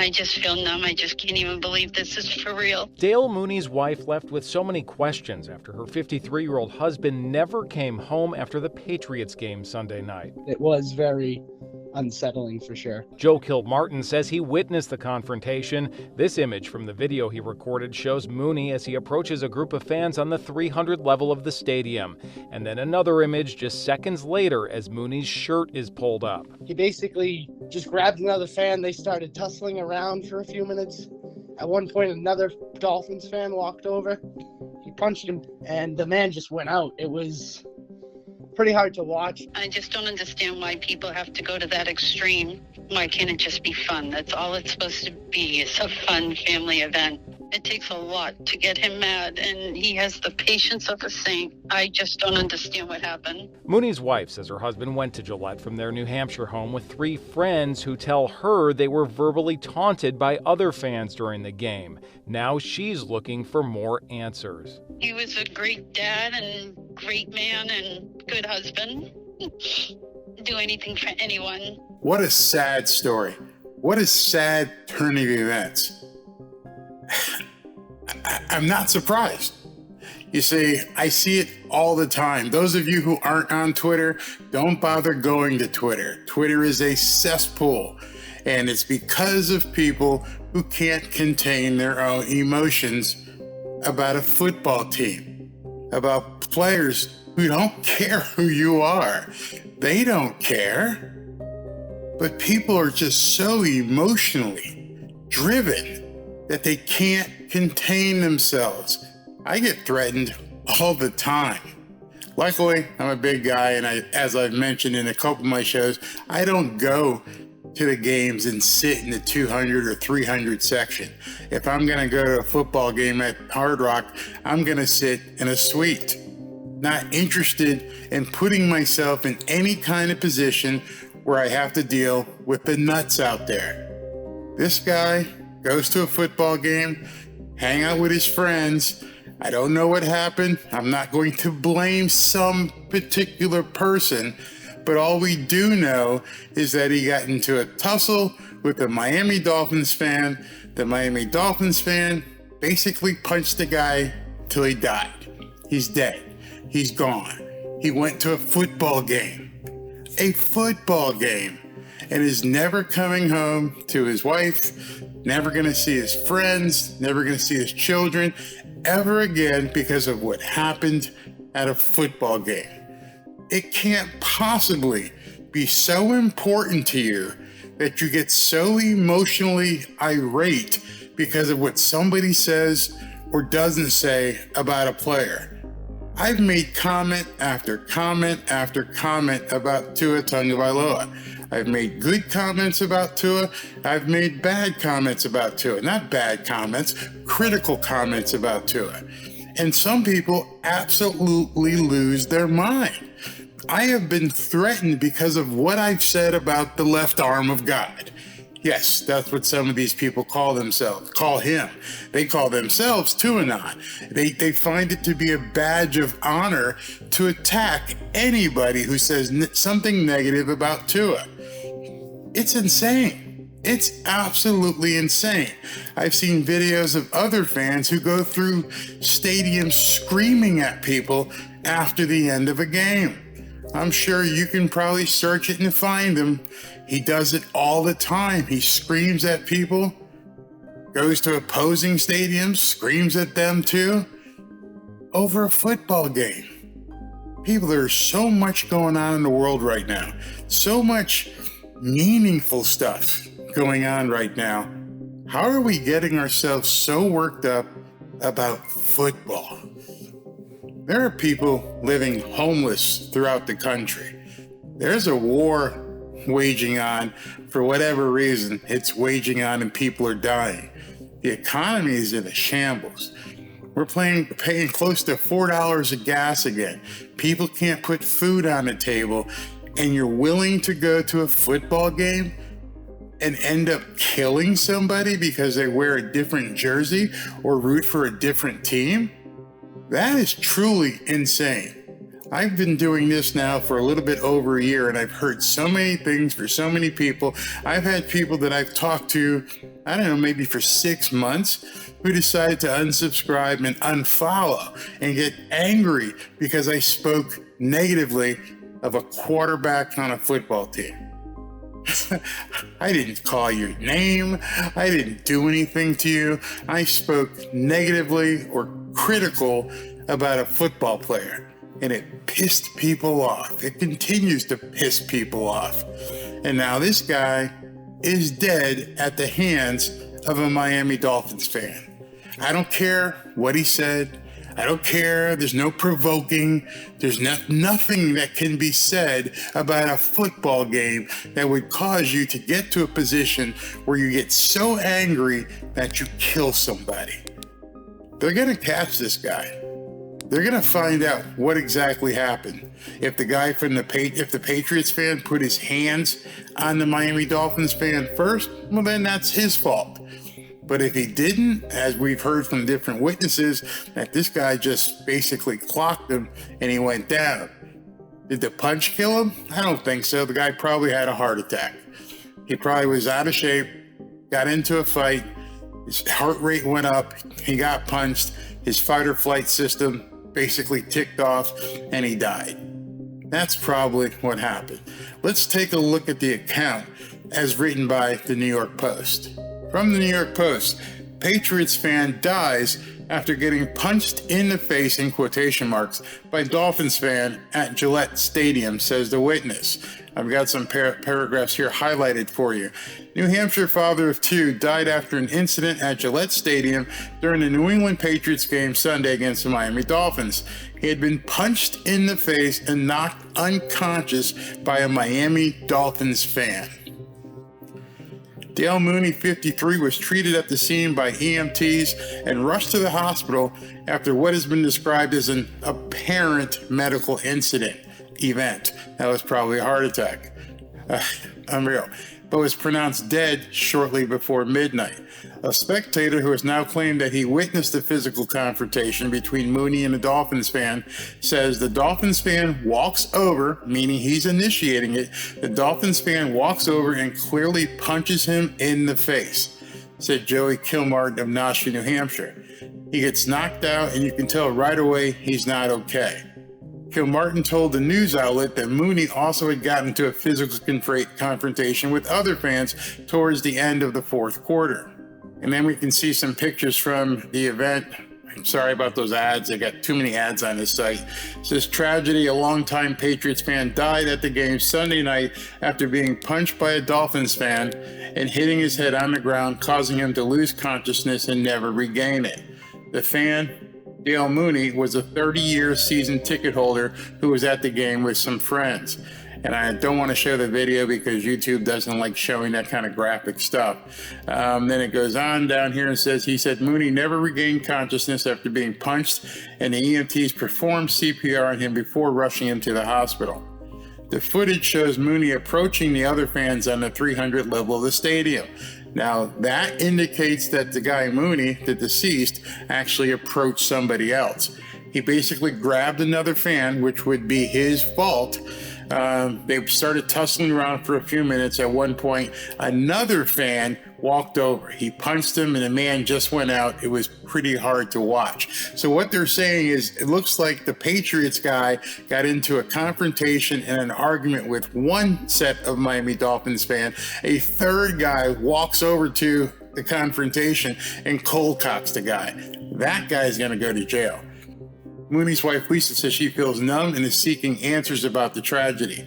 I just feel numb. I just can't even believe this is for real. Dale Mooney's wife left with so many questions after her 53-year-old husband never came home after the Patriots game Sunday night. It was very unsettling for sure. Joey Kilmartin says he witnessed the confrontation. This image from the video he recorded shows Mooney as he approaches a group of fans on the 300 level of the stadium. And then another image just seconds later as Mooney's shirt is pulled up. He basically just grabbed another fan. They started tussling around for a few minutes. At one point, another Dolphins fan walked over. He punched him, and the man just went out. It was pretty hard to watch. I just don't understand why people have to go to that extreme. Why can't it just be fun? That's all it's supposed to be. It's a fun family event. It takes a lot to get him mad, and he has the patience of a saint. I just don't understand what happened. Mooney's wife says her husband went to Gillette from their New Hampshire home with 3 friends who tell her they were verbally taunted by other fans during the game. Now she's looking for more answers. He was a great dad and great man and good husband. Do anything for anyone. What a sad story. What a sad turn of events. I'm not surprised. You see, I see it all the time. Those of you who aren't on Twitter, don't bother going to Twitter. Twitter is a cesspool, and it's because of people who can't contain their own emotions about a football team, about players who don't care who you are. They don't care. But people are just so emotionally driven that they can't contain themselves. I get threatened all the time. Luckily, I'm a big guy, and as I've mentioned in a couple of my shows, I don't go to the games and sit in the 200 or 300 section. If I'm gonna go to a football game at Hard Rock, I'm gonna sit in a suite. Not interested in putting myself in any kind of position where I have to deal with the nuts out there. This guy goes to a football game, hang out with his friends. I don't know what happened. I'm not going to blame some particular person, but all we do know is that he got into a tussle with a Miami Dolphins fan. The Miami Dolphins fan basically punched the guy till he died. He's dead. He's gone. He went to a football game, and is never coming home to his wife, never gonna see his friends, never gonna see his children ever again because of what happened at a football game. It can't possibly be so important to you that you get so emotionally irate because of what somebody says or doesn't say about a player. I've made comment after comment after comment about Tua Tagovailoa. I've made good comments about Tua. I've made bad comments about Tua. Not bad comments, critical comments about Tua. And some people absolutely lose their mind. I have been threatened because of what I've said about the left arm of God. Yes, that's what some of these people call him. They call themselves Tuanon. They find it to be a badge of honor to attack anybody who says something negative about Tua. It's insane. It's absolutely insane. I've seen videos of other fans who go through stadiums screaming at people after the end of a game. I'm sure you can probably search it and find him. He does it all the time. He screams at people, goes to opposing stadiums, screams at them too, over a football game. People, there's so much going on in the world right now. So much meaningful stuff going on right now. How are we getting ourselves so worked up about football? There are people living homeless throughout the country. There's a war waging on. For whatever reason, it's waging on and people are dying. The economy is in a shambles. We're paying close to $4 a gas again. People can't put food on the table, and you're willing to go to a football game and end up killing somebody because they wear a different jersey or root for a different team? That is truly insane. I've been doing this now for a little bit over a year, and I've heard so many things for so many people. I've had people that I've talked to, I don't know, maybe for 6 months, who decided to unsubscribe and unfollow and get angry because I spoke negatively of a quarterback on a football team. I didn't call your name. I didn't do anything to you. I spoke negatively or critical about a football player. And it pissed people off. It continues to piss people off. And now this guy is dead at the hands of a Miami Dolphins fan. I don't care what he said. I don't care. There's no provoking. There's nothing that can be said about a football game that would cause you to get to a position where you get so angry that you kill somebody. They're going to catch this guy. They're going to find out what exactly happened. If the guy from the Patriots fan put his hands on the Miami Dolphins fan first, well, then that's his fault. But if he didn't, as we've heard from different witnesses, that this guy just basically clocked him and he went down. Did the punch kill him? I don't think so. The guy probably had a heart attack. He probably was out of shape, got into a fight, his heart rate went up, he got punched, his fight or flight system basically ticked off, and he died. That's probably what happened. Let's take a look at the account as written by the New York Post. From the New York Post, Patriots fan dies after getting punched in the face, in quotation marks, by Dolphins fan at Gillette Stadium, says the witness. I've got some paragraphs here highlighted for you. New Hampshire father of 2 died after an incident at Gillette Stadium during the New England Patriots game Sunday against the Miami Dolphins. He had been punched in the face and knocked unconscious by a Miami Dolphins fan. Dale Mooney, 53, was treated at the scene by EMTs and rushed to the hospital after what has been described as an apparent medical event. That was probably a heart attack. Unreal. But was pronounced dead shortly before midnight. A spectator who has now claimed that he witnessed the physical confrontation between Mooney and the Dolphins fan says the Dolphins fan walks over, meaning he's initiating it. The Dolphins fan walks over and clearly punches him in the face, said Joey Kilmartin of Nashua, New Hampshire. He gets knocked out, and you can tell right away he's not okay. Kilmartin told the news outlet that Mooney also had gotten into a physical confrontation with other fans towards the end of the fourth quarter. And then we can see some pictures from the event. I'm sorry about those ads. They got too many ads on this site. It says, tragedy, a longtime Patriots fan died at the game Sunday night after being punched by a Dolphins fan and hitting his head on the ground, causing him to lose consciousness and never regain it. The fan, Dale Mooney, was a 30-year season ticket holder who was at the game with some friends. And I don't want to show the video because YouTube doesn't like showing that kind of graphic stuff. Then it goes on down here and says, he said Mooney never regained consciousness after being punched, and the EMTs performed CPR on him before rushing him to the hospital. The footage shows Mooney approaching the other fans on the 300 level of the stadium. Now, that indicates that the guy Mooney, the deceased, actually approached somebody else. He basically grabbed another fan, which would be his fault. They started tussling around for a few minutes. At one point, another fan walked over. He punched him, and the man just went out. It was pretty hard to watch. So what they're saying is it looks like the Patriots guy got into a confrontation and an argument with one set of Miami Dolphins fan. A third guy walks over to the confrontation and cold cocks the guy. That guy's going to go to jail. Mooney's wife, Lisa, says she feels numb and is seeking answers about the tragedy.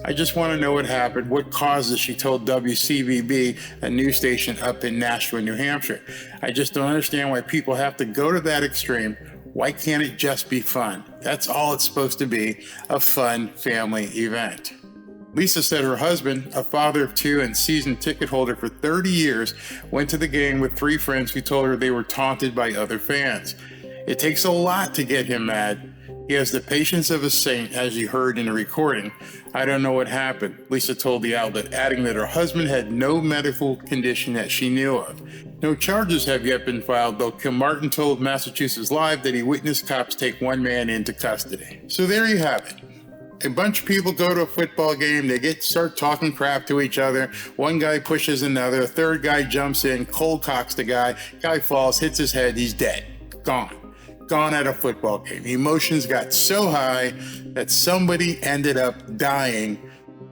I just want to know what happened, what caused it, she told WCVB, a news station up in Nashua, New Hampshire. I just don't understand why people have to go to that extreme. Why can't it just be fun? That's all it's supposed to be, a fun family event. Lisa said her husband, a father of 2 and season ticket holder for 30 years, went to the game with 3 friends who told her they were taunted by other fans. It takes a lot to get him mad. He has the patience of a saint, as you heard in the recording. I don't know what happened, Lisa told the outlet, adding that her husband had no medical condition that she knew of. No charges have yet been filed, though Kilmartin told Massachusetts Live that he witnessed cops take one man into custody. So there you have it. A bunch of people go to a football game, they start talking crap to each other. One guy pushes another, a third guy jumps in, cold cocks the guy falls, hits his head, he's dead. Gone at a football game. Emotions got so high that somebody ended up dying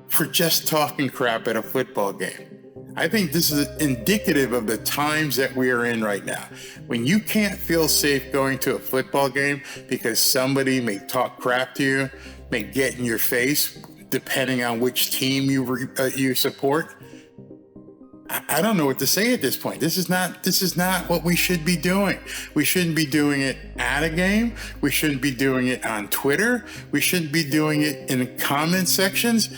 for just talking crap at a football game. I think this is indicative of the times that we are in right now. When you can't feel safe going to a football game because somebody may talk crap to you, may get in your face, depending on which team you support. I don't know what to say at this point. This is not what we should be doing. We shouldn't be doing it at a game. We shouldn't be doing it on Twitter. We shouldn't be doing it in the comment sections.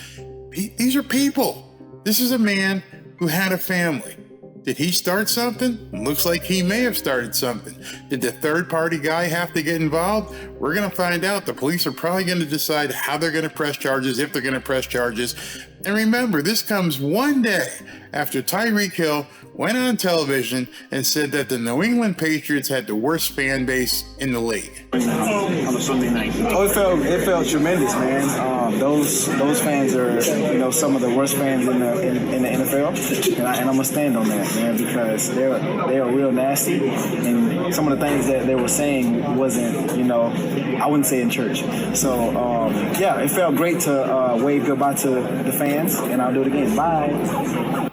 These are people. This is a man who had a family. Did he start something? Looks like he may have started something. Did the third party guy have to get involved? We're going to find out. The police are probably going to decide how they're going to press charges, if they're going to press charges. And remember, this comes one day after Tyreek Hill went on television and said that the New England Patriots had the worst fan base in the league. On a Sunday night. Oh, it felt tremendous, man. Those fans are, some of the worst fans in the NFL, and I'm gonna stand on that, man, because they are real nasty, and some of the things that they were saying wasn't, I wouldn't say in church. So it felt great to wave goodbye to the fans, and I'll do it again. Bye.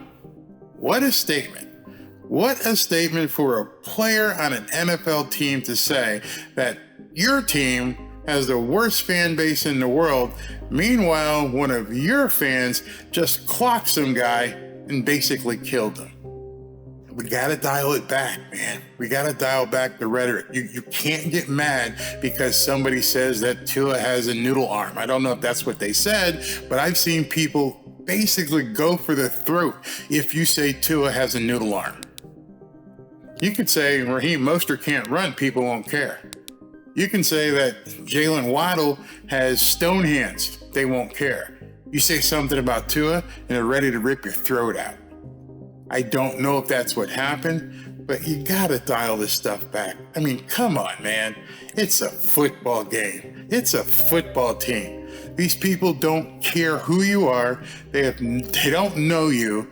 What a statement. What a statement for a player on an NFL team to say that your team has the worst fan base in the world. Meanwhile, one of your fans just clocked some guy and basically killed him. We got to dial it back, man. We got to dial back the rhetoric. You can't get mad because somebody says that Tua has a noodle arm. I don't know if that's what they said, but I've seen people basically go for the throat if you say Tua has a noodle arm. You could say Raheem Mostert can't run, people won't care. You can say that Jalen Waddle has stone hands, they won't care. You say something about Tua and they're ready to rip your throat out. I don't know if that's what happened, but you gotta dial this stuff back. I mean, come on, man. It's a football game. It's a football team. These people don't care who you are. They don't know you.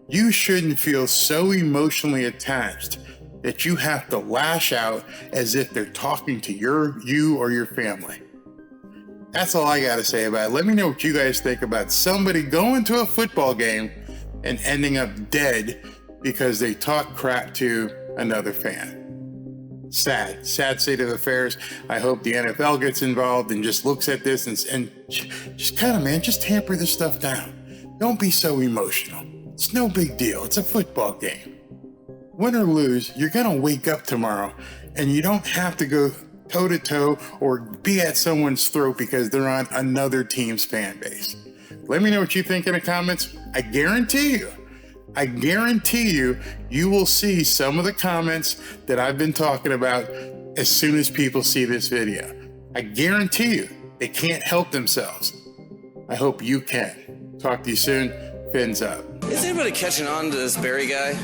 You shouldn't feel so emotionally attached that you have to lash out as if they're talking to you or your family. That's all I got to say about it. Let me know what you guys think about somebody going to a football game and ending up dead because they talk crap to another fan. Sad state of affairs. I hope the NFL gets involved and just looks at this and just kind of, man, just tamper this stuff down. Don't be so emotional. It's no big deal. It's a football game. Win or lose, you're going to wake up tomorrow and you don't have to go toe to toe or be at someone's throat because they're on another team's fan base. Let me know what you think in the comments. I guarantee you, you will see some of the comments that I've been talking about as soon as people see this video. I guarantee you, they can't help themselves. I hope you can. Talk to you soon. Fins up. Is anybody catching on to this Barry guy?